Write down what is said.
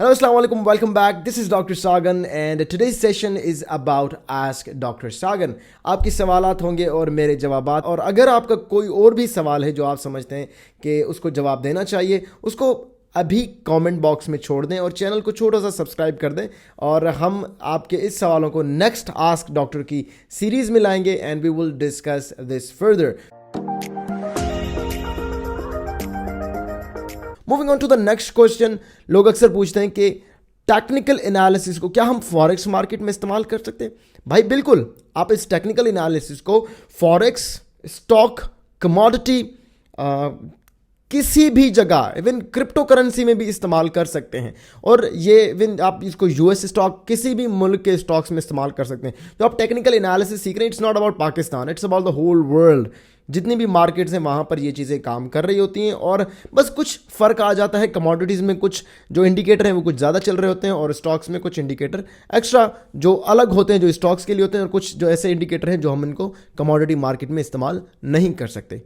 Hello, Assalamu alaikum, welcome back. This is Dr. Sagan and today's session is about Ask Dr. Sagan. आपकी सवालात होंगे और मेरे जवाबात, और अगर आपका कोई और भी सवाल है जो आप समझते हैं कि उसको जवाब देना चाहिए, उसको अभी कमेंट बॉक्स में छोड़ दें और चैनल को छोटा सा सब्सक्राइब कर दें, और हम आपके इस सवालों को नेक्स्ट आस्क डॉक्टर की सीरीज में लाएंगे and we will discuss this further. Moving on to the next question. लोग अक्सर पूछते हैं कि टेक्निकल एनालिसिस को क्या हम फॉरेक्स मार्केट में इस्तेमाल कर सकते हैं? भाई बिल्कुल, आप इस टेक्निकल एनालिसिस को फॉरेक्स, स्टॉक, कमोडिटी, किसी भी जगह, इवन क्रिप्टो करेंसी में भी इस्तेमाल कर सकते हैं. और ये इवन आप इसको यूएस स्टॉक, किसी भी मुल्क के स्टॉक्स में इस्तेमाल कर सकते हैं. तो आप टेक्निकल एनालिसिस सीख रहे हैं, it's not about Pakistan, it's about the whole world. जितनी भी मार्केट्स हैं वहाँ पर ये चीज़ें काम कर रही होती हैं, और बस कुछ फ़र्क आ जाता है. कमोडिटीज़ में कुछ जो इंडिकेटर हैं वो कुछ ज़्यादा चल रहे होते हैं, और स्टॉक्स में कुछ इंडिकेटर एक्स्ट्रा जो अलग होते हैं, जो स्टॉक्स के लिए होते हैं, और कुछ जो ऐसे इंडिकेटर हैं जो हम इनको कमोडिटी मार्केट में इस्तेमाल नहीं कर सकते.